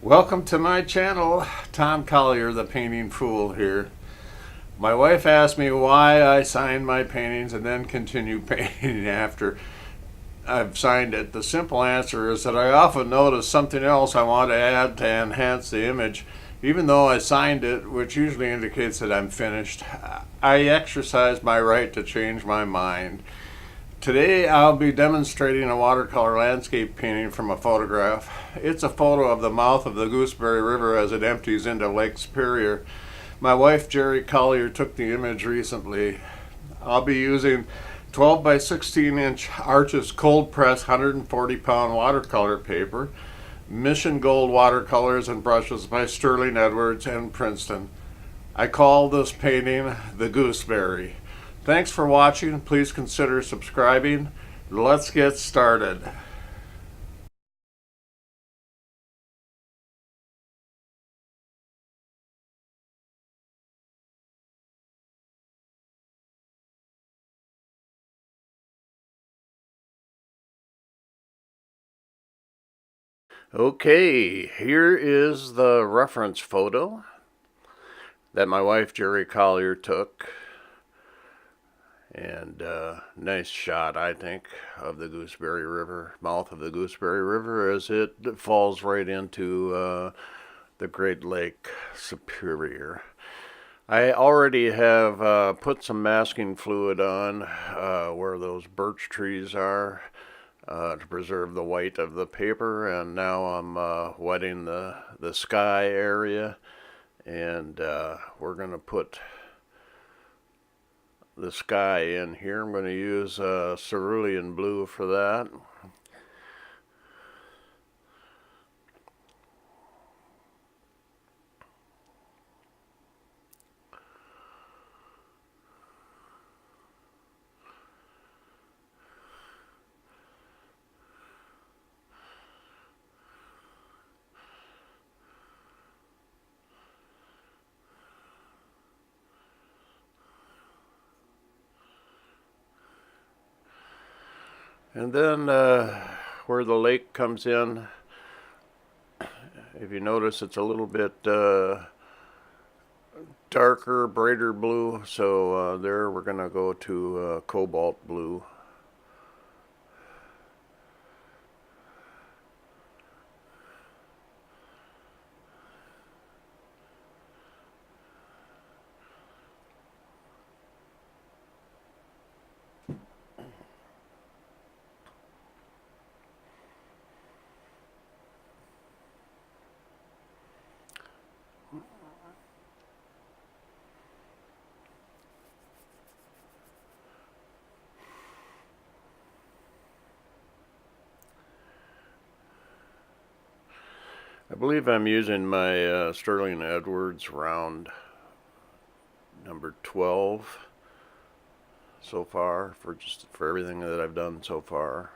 Welcome to my channel. Tom Collier, the painting fool here. My wife asked me why I signed my paintings and then continue painting after I've signed it. The simple answer is that I often notice something else I want to add to enhance the image. Even though I signed it, which usually indicates that I'm finished, I exercise my right to change my mind. Today I'll be demonstrating a watercolor landscape painting from a photograph. It's a photo of the mouth of the Gooseberry River as it empties into Lake Superior. My wife Jeri Collier took the image recently. I'll be using 12 by 16 inch Arches cold press 140-pound watercolor paper, Mission Gold watercolors and brushes by Sterling Edwards and Princeton. I call this painting the Gooseberry. Thanks for watching. Please consider subscribing. Let's get started. Okay, here is the reference photo that my wife Jeri Collier took. And nice shot, I think, of the Gooseberry River, mouth of the Gooseberry River, as it falls right into the Great Lake Superior. I already have put some masking fluid on where those birch trees are to preserve the white of the paper, and now I'm wetting the sky area, and we're going to put the sky in here. I'm going to use cerulean blue for that. And then where the lake comes in, if you notice, it's a little bit darker, brighter blue. So there we're going to go to cobalt blue. I believe I'm using my Sterling Edwards round number 12 so far for everything that I've done so far.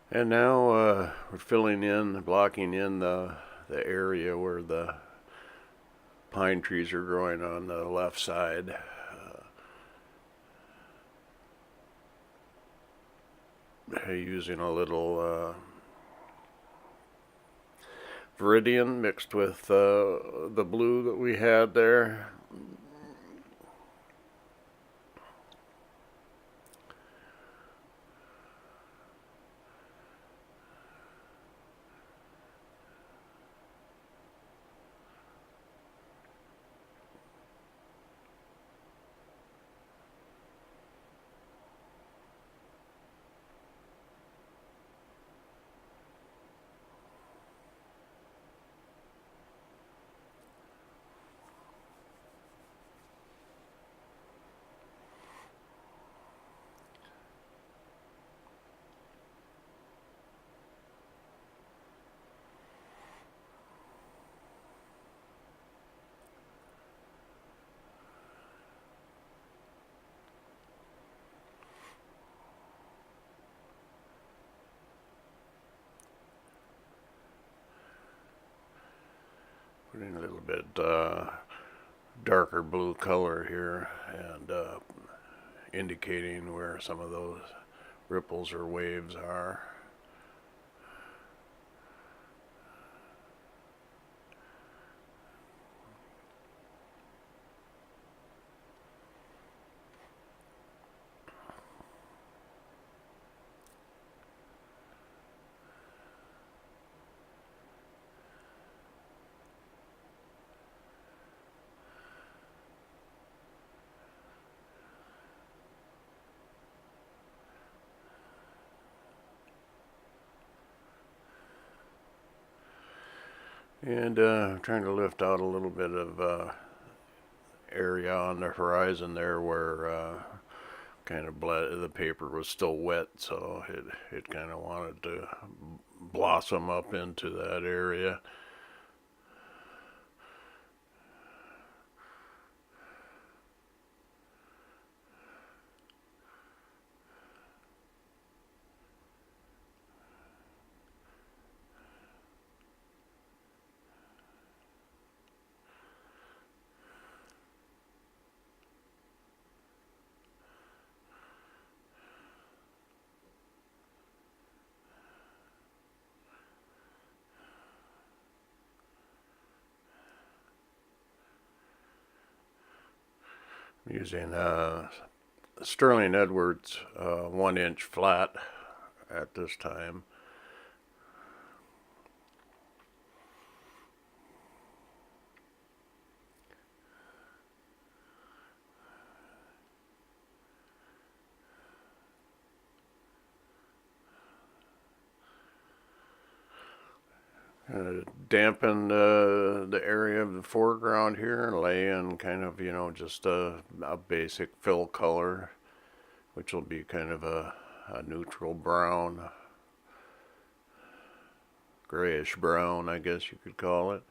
And now we're filling in, blocking in the area where the pine trees are growing on the left side. Using a little Viridian mixed with the blue that we had there. Putting a little bit darker blue color here and indicating where some of those ripples or waves are. And trying to lift out a little bit of area on the horizon there where kind of the paper was still wet, so it kind of wanted to blossom up into that area. Using Sterling Edwards 1-inch flat at this time. Dampen the area of the foreground here and lay in kind of, just a basic fill color, which will be kind of a neutral brown, grayish brown, I guess you could call it.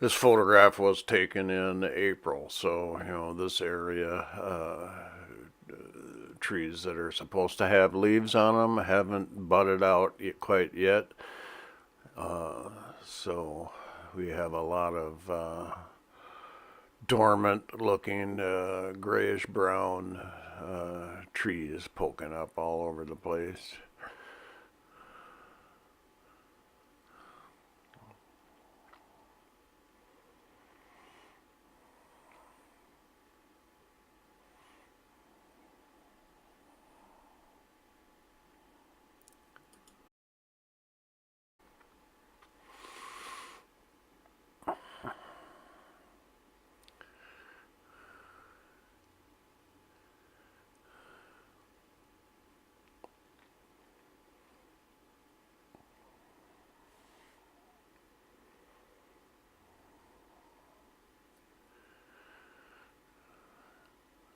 This photograph was taken in April, so, this area, trees that are supposed to have leaves on them haven't budded out quite yet. So we have a lot of dormant looking grayish brown trees poking up all over the place.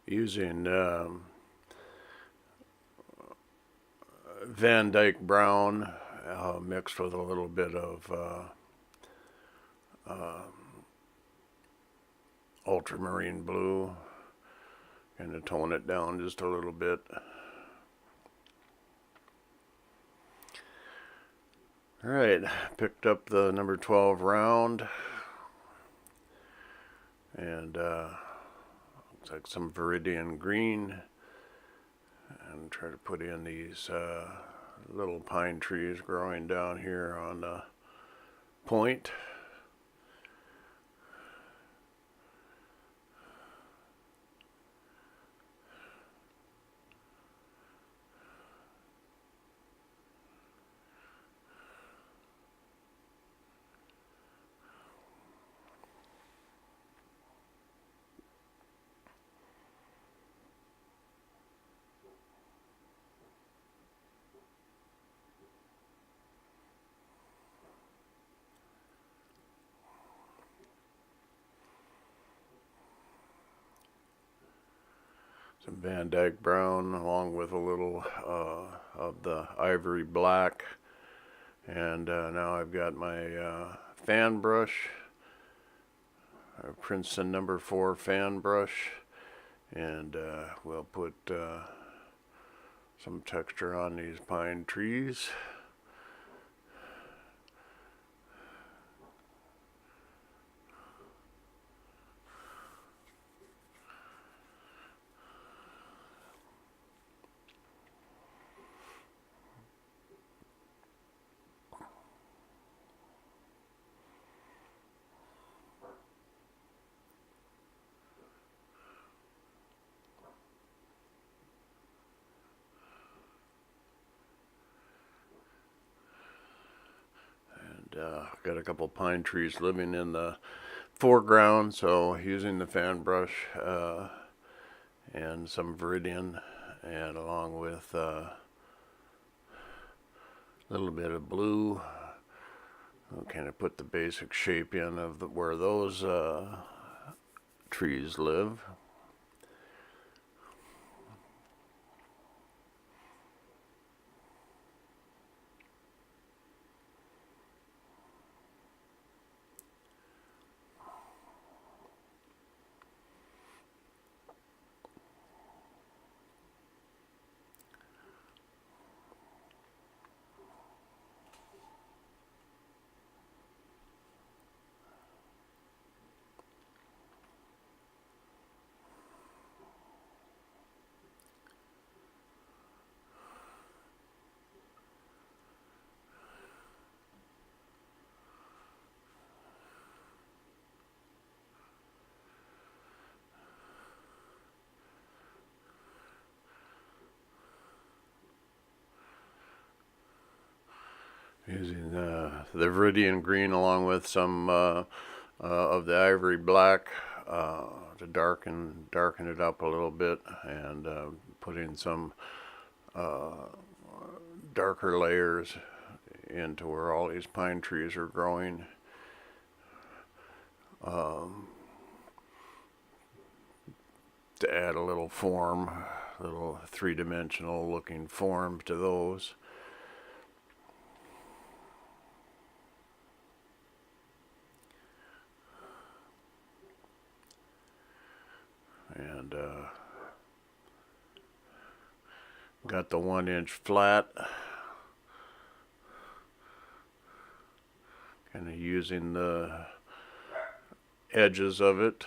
Using Van Dyke brown mixed with a little bit of ultramarine blue, kind of tone it down just a little bit. All right, picked up the number 12 round, and looks like some Viridian green, and try to put in these little pine trees growing down here on the point. Some Van Dyke brown along with a little of the ivory black, and now I've got my fan brush, Princeton number 4 fan brush, and we'll put some texture on these pine trees. got a couple pine trees living in the foreground, so using the fan brush and some Viridian, and along with a little bit of blue, I'll kind of put the basic shape in of where those trees live. Using the Viridian green along with some of the ivory black to darken it up a little bit, and putting some darker layers into where all these pine trees are growing. To add a little form, a little three-dimensional looking form to those. And got the 1-inch flat, kind of using the edges of it.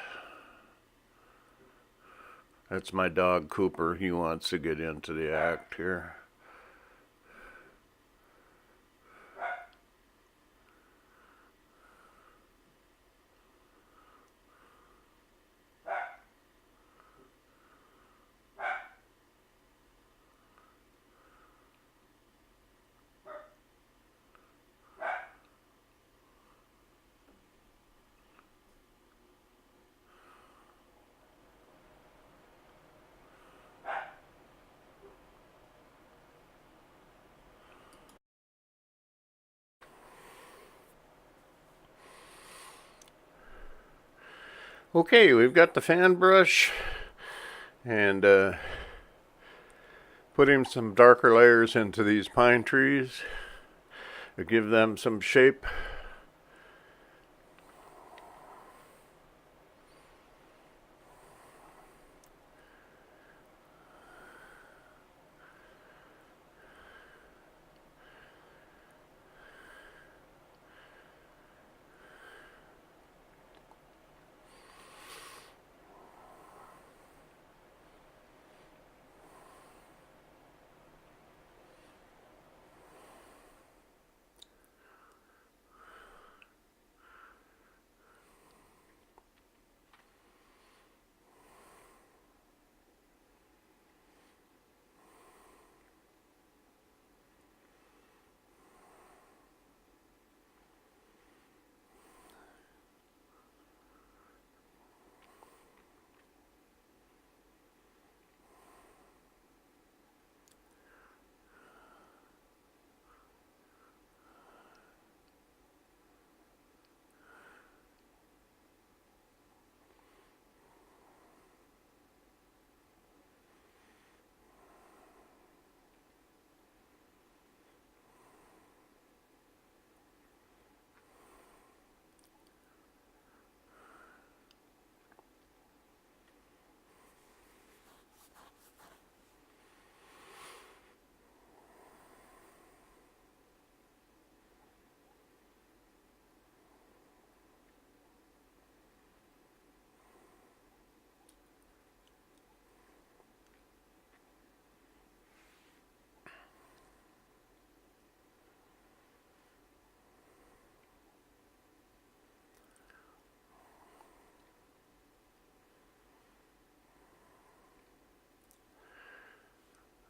That's my dog Cooper. He wants to get into the act here. Okay, we've got the fan brush, and putting some darker layers into these pine trees to give them some shape.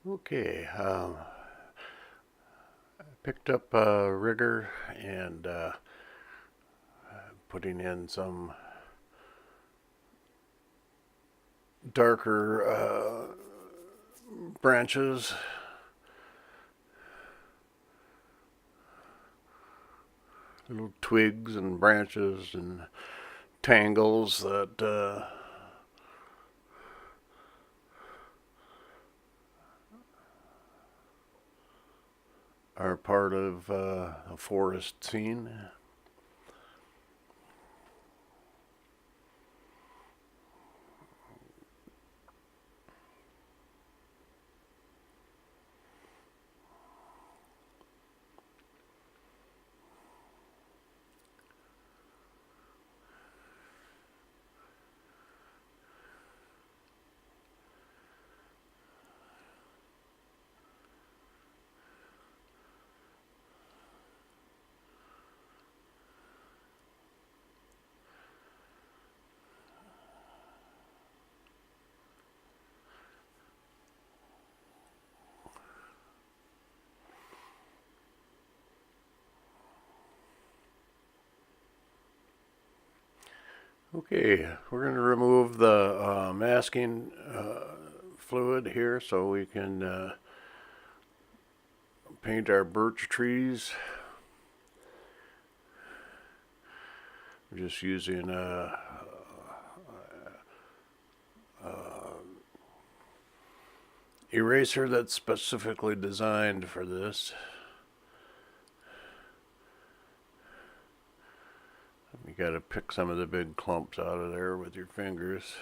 Okay, picked up a rigger and putting in some darker branches, little twigs and branches and tangles that are part of a forest scene. Okay, we're going to remove the masking fluid here so we can paint our birch trees. We're just using a eraser that's specifically designed for this. You got to pick some of the big clumps out of there with your fingers.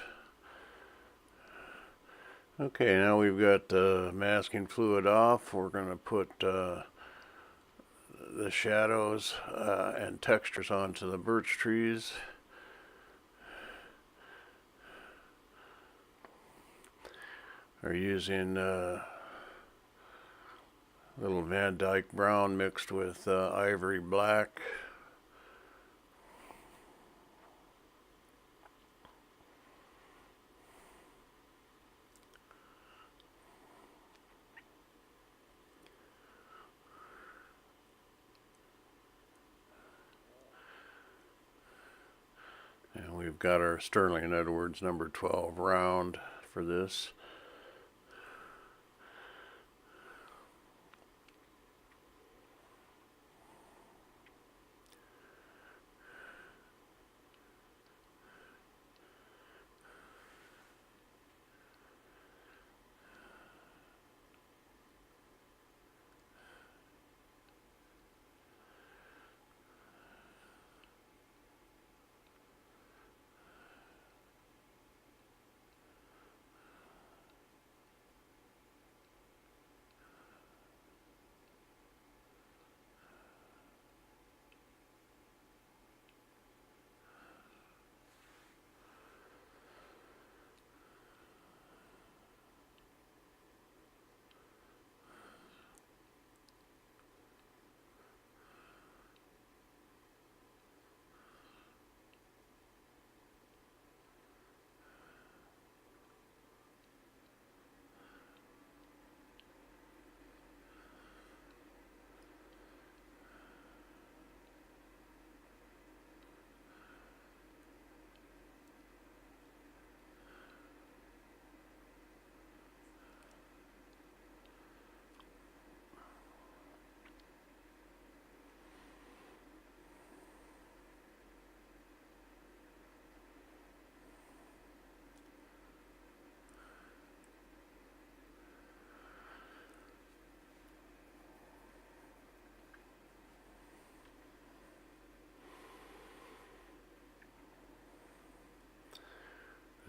Okay, now we've got the masking fluid off. We're going to put the shadows and textures onto the birch trees. We're using a little Van Dyke brown mixed with ivory black. And we've got our Sterling Edwards number 12 round for this.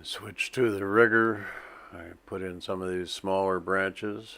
Switch to the rigger. I put in some of these smaller branches.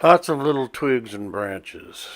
Lots of little twigs and branches.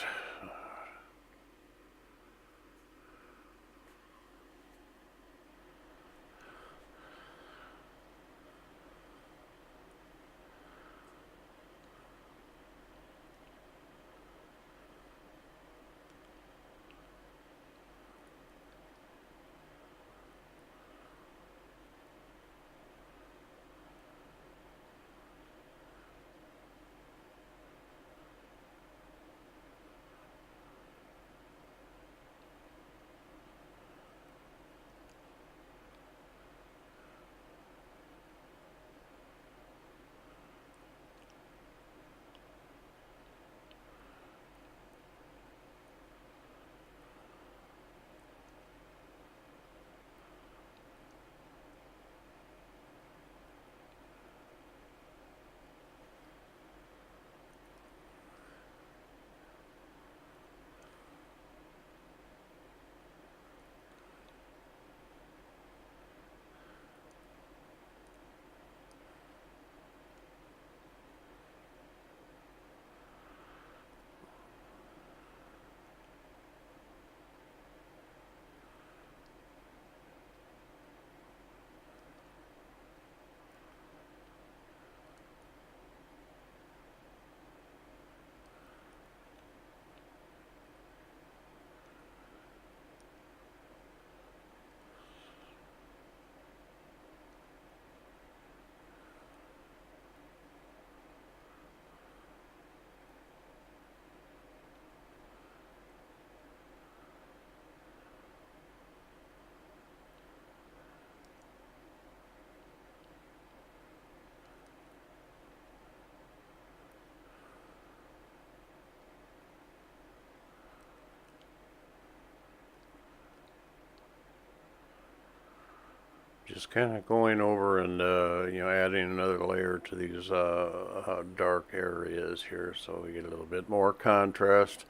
Just kind of going over and adding another layer to these dark areas here, so we get a little bit more contrast,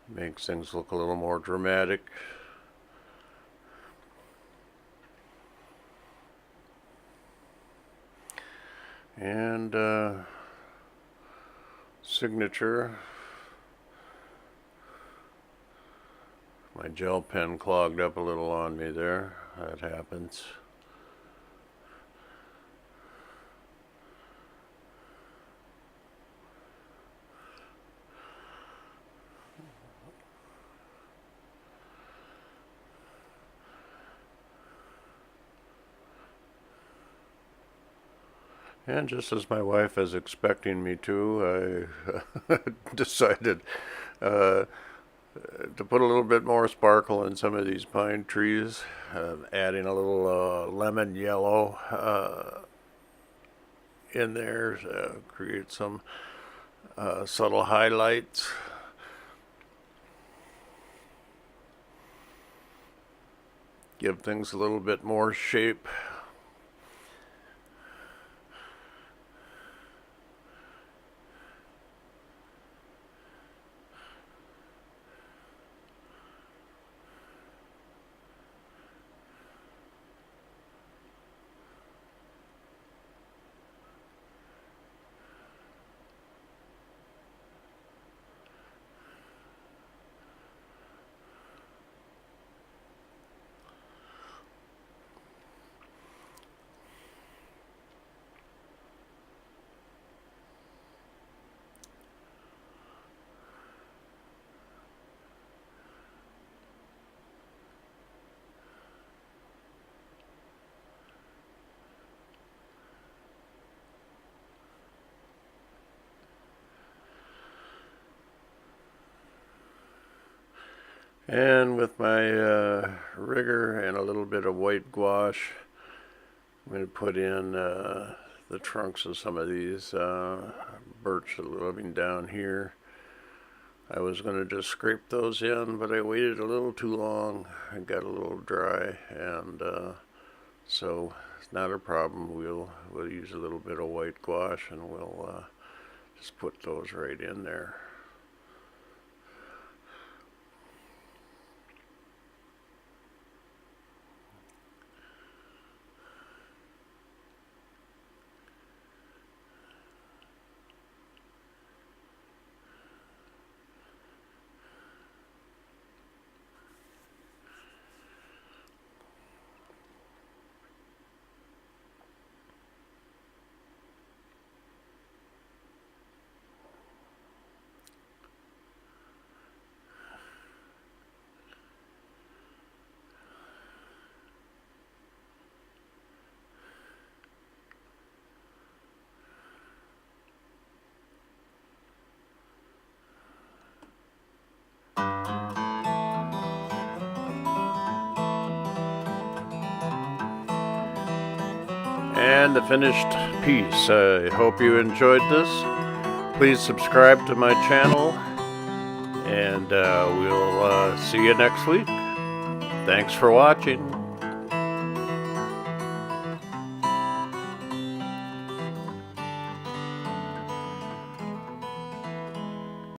makes things look a little more dramatic. And signature. My gel pen clogged up a little on me there. That happens. And just as my wife is expecting me to, I decided to put a little bit more sparkle in some of these pine trees, adding a little lemon yellow in there to create some subtle highlights. Give things a little bit more shape. And with my rigger and a little bit of white gouache, I'm going to put in the trunks of some of these birch that are living down here. I was going to just scrape those in, but I waited a little too long. I got a little dry, and so it's not a problem. We'll use a little bit of white gouache, and we'll just put those right in there. and the finished piece. I hope you enjoyed this. Please subscribe to my channel, and we'll see you next week. Thanks for watching.